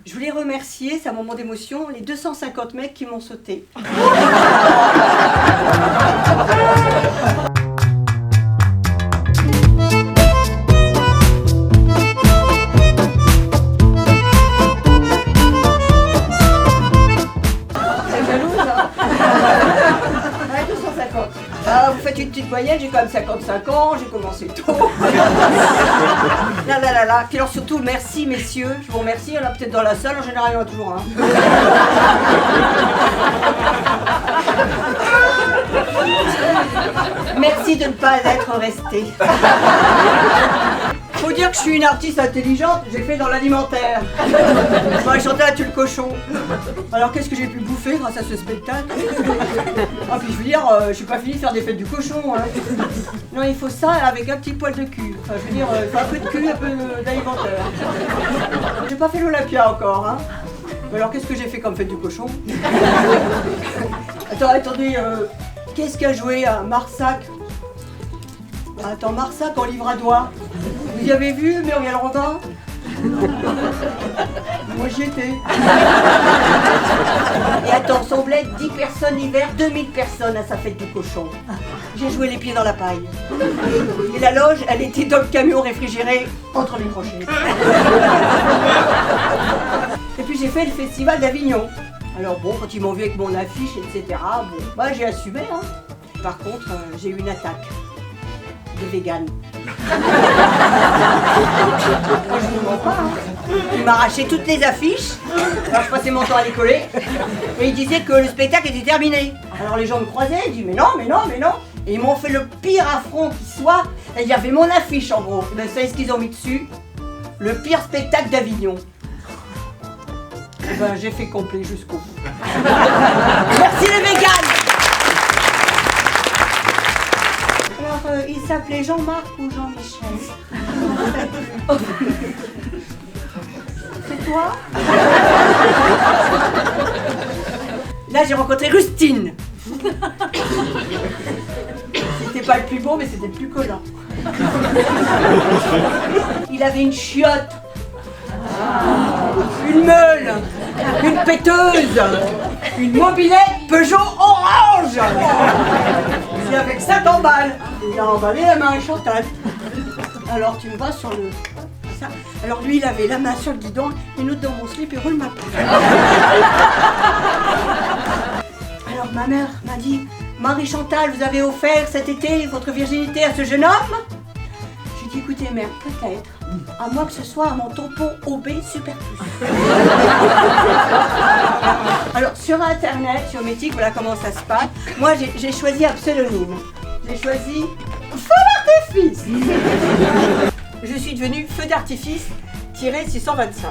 Je voulais remercier, c'est un moment d'émotion, les 250 mecs qui m'ont sauté. Ah, vous faites une petite moyenne, j'ai quand même 55 ans, j'ai commencé tôt. Là. Puis alors surtout, merci messieurs, je vous remercie, il y en a peut-être dans la salle, en général il y en a toujours un. Merci de ne pas être resté. Faut dire que je suis une artiste intelligente, j'ai fait dans l'alimentaire. Marie Chantal a tué le cochon. Alors qu'est-ce que j'ai pu bouffer grâce à ce spectacle? Ah puis je veux dire, je suis pas fini de faire des fêtes du cochon. Hein. Non, il faut ça avec un petit poil de cul. Enfin, je veux dire, il faut un peu de cul, un peu d'alimentaire. J'ai pas fait l'Olympia encore. Hein. Alors qu'est-ce que j'ai fait comme fête du cochon? Attendez, qu'est-ce qu'a joué à Marsac? Attends, Marsac en livradois. Vous y avez vu Muriel Robin? Moi j'y étais. Et attends, son bled, 10 personnes l'hiver, 2000 personnes à sa fête du cochon. J'ai joué les pieds dans la paille. Et la loge, elle était dans le camion réfrigéré entre les crochets. Et puis j'ai fait le festival d'Avignon. Alors bon, quand ils m'ont vu avec mon affiche, etc., bon, bah j'ai assumé. Hein. Par contre, j'ai eu une attaque de vegan. Je ne mens pas, hein. Il m'a arraché toutes les affiches. Alors je passais mon temps à les coller. Et il disait que le spectacle était terminé. Alors les gens me croisaient, ils disaient mais non. Et ils m'ont fait le pire affront qui soit. Et il y avait mon affiche en gros. Et ben, vous savez ce qu'ils ont mis dessus? Le pire spectacle d'Avignon. Et ben j'ai fait complet jusqu'au bout. Merci les véganes. Il s'appelait Jean-Marc ou Jean-Michel? C'est toi? Là, j'ai rencontré Rustine. C'était pas le plus beau, mais c'était le plus collant. Il avait une chiotte, une meule, une péteuse, une mobilette Peugeot orange. Et avec 50 balles, il a emballé la Marie Chantal. Alors tu me vas sur le... Ça. Alors lui il avait la main sur le guidon, une autre dans mon slip et roule ma peau. Alors ma mère m'a dit, Marie Chantal, vous avez offert cet été votre virginité à ce jeune homme? J'ai dit, écoutez mère, peut-être, à moins que ce soit à mon tampon OB super plus. Alors sur internet, sur Mythique, voilà comment ça se passe. Moi j'ai choisi un pseudonyme. J'ai choisi Feu d'artifice. Je suis devenue Feu d'artifice 625.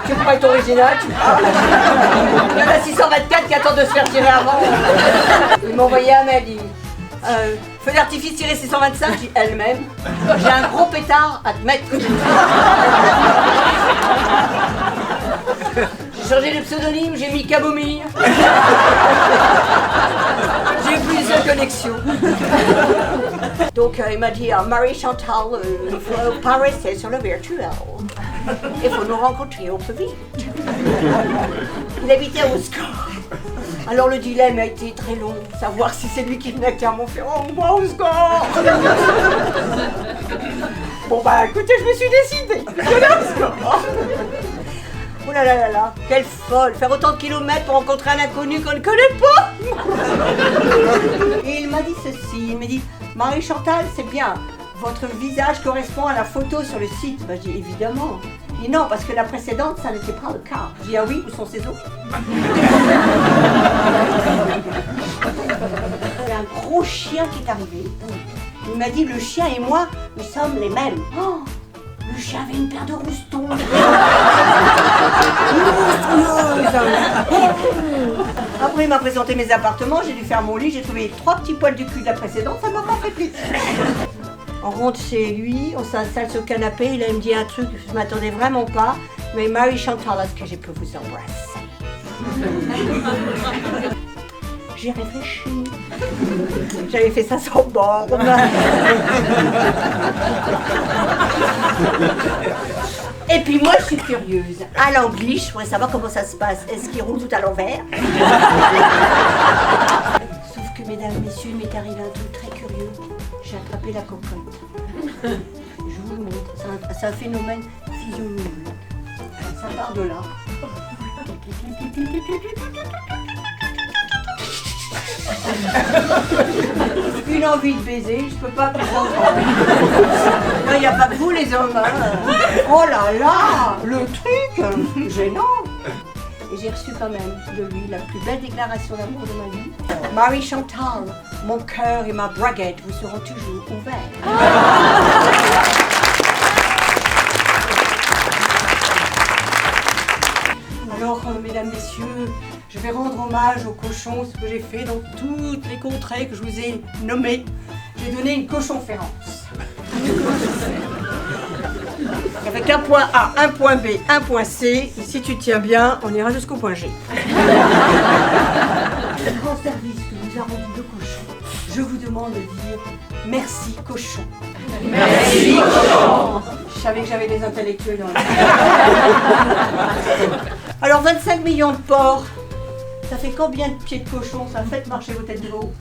Tu peux pas être original, tu parles. Il y en a 624 qui attendent de se faire tirer avant. Ils m'ont envoyé un mail. Feu d'artifice 625, dit elle-même. J'ai un gros pétard à te mettre. J'ai changé de pseudonyme, j'ai mis Camomille. J'ai plusieurs connexions. Donc il m'a dit, Marie Chantal, il faut pas rester sur le virtuel. Il faut nous rencontrer au plus vite. Il habitait au score. Alors le dilemme a été très long, savoir si c'est lui qui venait à Clermont-Ferrand ou moi au score. Bon bah écoutez, je me suis décidée. Je vais au score. Oh là là là là, quelle folle, faire autant de kilomètres pour rencontrer un inconnu qu'on ne connaît pas. Et il m'a dit ceci, il m'a dit, Marie Chantal, c'est bien, votre visage correspond à la photo sur le site. Bah, j'ai dit évidemment. Il dit non, parce que la précédente, ça n'était pas le cas. J'ai dit ah oui, où sont ses os? Il y a un gros chien qui est arrivé. Il m'a dit, le chien et moi, nous sommes les mêmes. Oh, le chien avait une paire de roustons. Après, il m'a présenté mes appartements, j'ai dû faire mon lit, j'ai trouvé 3 petits poils du cul de la précédente, ça m'a pas fait plaisir. On rentre chez lui, on s'installe sur le canapé, il me dit un truc, je m'attendais vraiment pas, mais Marie Chantal, est-ce que je peux vous embrasser? J'ai réfléchi. J'avais fait ça sans borne. Et puis moi, je suis curieuse. À l'anglais, je voudrais savoir comment ça se passe. Est-ce qu'ils roulent tout à l'envers? Sauf que, mesdames, messieurs, il m'est arrivé un truc très curieux. J'ai attrapé la cocotte. Je vous le montre. C'est un phénomène physiologique. Ça part de là. Une envie de baiser, je peux pas comprendre. Non, il n'y a pas que vous les hommes. Hein. Oh là là, le truc gênant. Et j'ai reçu quand même de lui la plus belle déclaration d'amour de ma vie. Marie Chantal, mon cœur et ma braguette vous seront toujours ouverts. Alors, mesdames, messieurs, je vais rendre hommage aux cochons, ce que j'ai fait dans toutes les contrées que je vous ai nommées. J'ai donné une cochonférence. Avec un point A, un point B, un point C. Et si tu tiens bien, on ira jusqu'au point G. Le grand service que nous a rendu le cochon, je vous demande de dire merci cochon. Merci cochon. Je savais que j'avais des intellectuels dans la Alors 25 millions de porcs, ça fait combien de pieds de cochon? Ça fait marcher vos têtes de veau.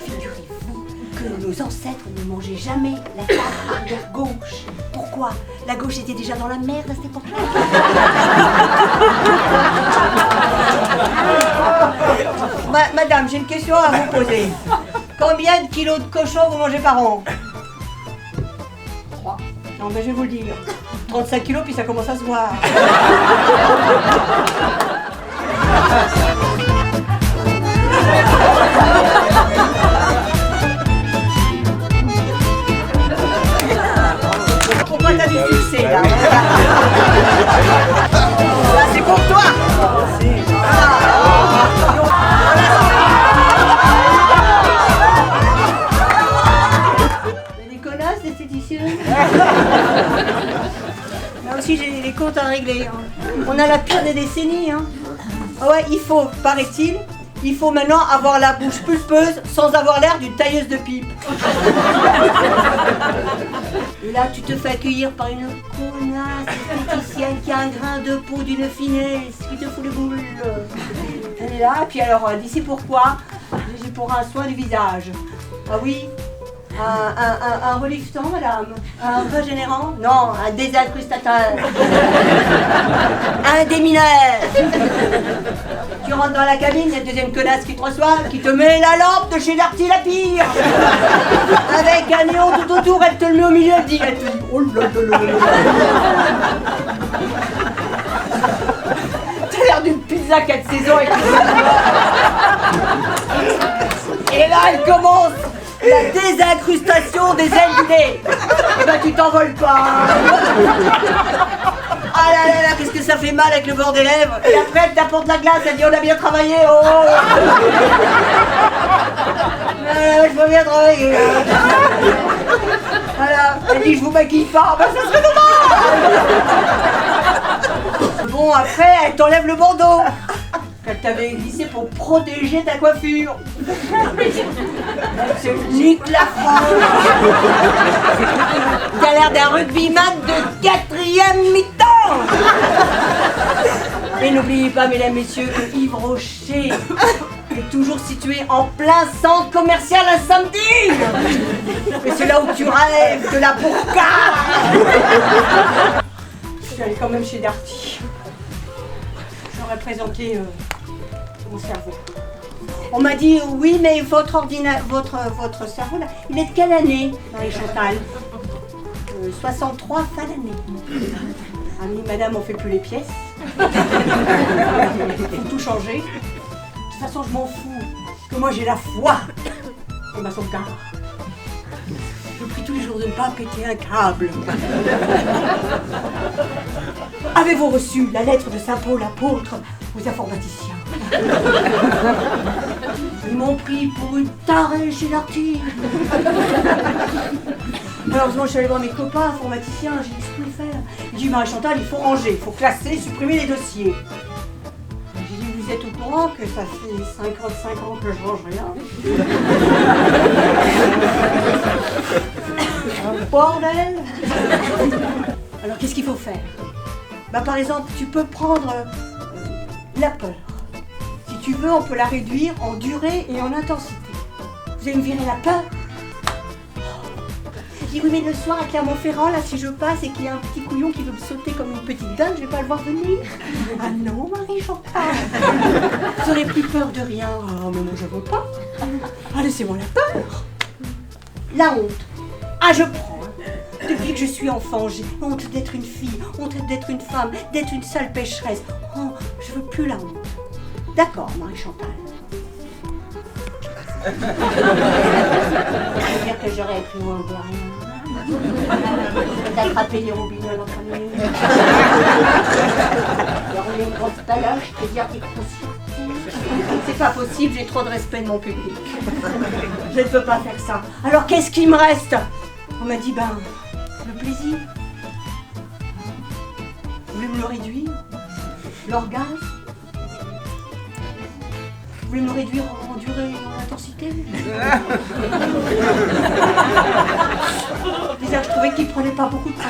Figurez-vous que nos ancêtres ne mangeaient jamais la table arrière gauche. Pourquoi? La gauche était déjà dans la merde à cette époque-là. Madame, j'ai une question à vous poser. Combien de kilos de cochon vous mangez par an? 3. Non, mais je vais vous le dire. 35 kilos, puis ça commence à se voir. Pourquoi t'as du succès, là? Là, c'est pour toi. Des connasses, d'esthéticiennes. Là aussi, j'ai les comptes à régler. Hein. On a la pire des décennies. Hein. Ah ouais, il faut, paraît-il, il faut maintenant avoir la bouche pulpeuse sans avoir l'air d'une tailleuse de pipe. Et là, tu te fais accueillir par une connasse esthéticienne qui a un grain de peau d'une finesse qui te fout le boule. Elle est là, et puis alors, d'ici pourquoi? J'ai pour un soin du visage. Ah oui? Un reliftant, madame? Un régénérant? Non, un désincrustateur. Un démineur. Tu rentres dans la cabine, il y a une deuxième connasse qui te reçoit, qui te met la lampe de chez Darty la pire. Avec un néon tout autour, elle te le met au milieu, elle te dit oh là là là là. T'as l'air d'une pizza 4 saisons avec Et là, elle commence la désincrustation des ailes du nez. Eh ben, tu t'envoles pas. Ah là là là, qu'est-ce que ça fait mal avec le bord des lèvres. Et après, elle t'apporte la glace, elle dit on a bien travaillé, oh. Je veux bien travailler. Voilà, elle dit je vous maquille pas, ben ça serait dommage. Bon, après, elle t'enlève le bandeau qu'elle t'avait glissé pour protéger ta coiffure. C'est nique la France. T'as l'air d'un rugbyman de 4e mi-temps. Et n'oubliez pas, mesdames, messieurs, que Yves Rocher est toujours situé en plein centre commercial à samedi. Et c'est là où tu rêves de la bourgade. Je suis allée quand même chez Darty. J'aurais présenté mon cerveau. On m'a dit oui, mais votre cerveau là, il est de quelle année, Marie Chantal? 63 fin d'année. Ah oui, madame, on fait plus les pièces. Il faut tout changer. De toute façon, je m'en fous. Parce que moi, j'ai la foi et ma sauvegarde. Je prie tous les jours de ne pas péter un câble. Avez-vous reçu la lettre de Saint Paul apôtre aux informaticiens? Ils m'ont pris pour une tarée chez Darty. Malheureusement, je suis allée voir mes copains informaticiens, j'ai dit ce qu'il faut faire. J'ai dit Marie Chantal, il faut ranger, il faut classer, supprimer les dossiers. J'ai dit vous êtes au courant que ça fait 55 ans que je range rien? Bordel. Alors qu'est-ce qu'il faut faire? Bah, par exemple, tu peux prendre la peur. Si tu veux, on peut la réduire en durée et en intensité. Vous allez me virer la peur? Je dis oui, mais le soir à Clermont-Ferrand, là, si je passe et qu'il y a un petit couillon qui veut me sauter comme une petite dinde, je vais pas le voir venir. Ah non, Marie-Chantal, vous n'aurez plus peur de rien. Ah, mais moi, je veux pas. Ah, laissez-moi la peur. La honte. Ah, je prends. Depuis que je suis enfant, j'ai honte d'être une fille, honte d'être une femme, d'être une sale pécheresse. Oh, je veux plus la honte. D'accord, Marie-Chantal. C'est-à-dire que j'aurais plus honte de rien. D'attraper les robinets dans ta main. De rouler une grosse paloche, te dire qu'il faut c'est pas possible, j'ai trop de respect de mon public. Je ne peux pas faire ça. Alors qu'est-ce qui me reste? On m'a dit, ben, le plaisir. Vous voulez me le réduire? L'orgasme? Vous voulez me le réduire en durée et en intensité? Déjà, je trouvais qu'il prenait pas beaucoup de temps.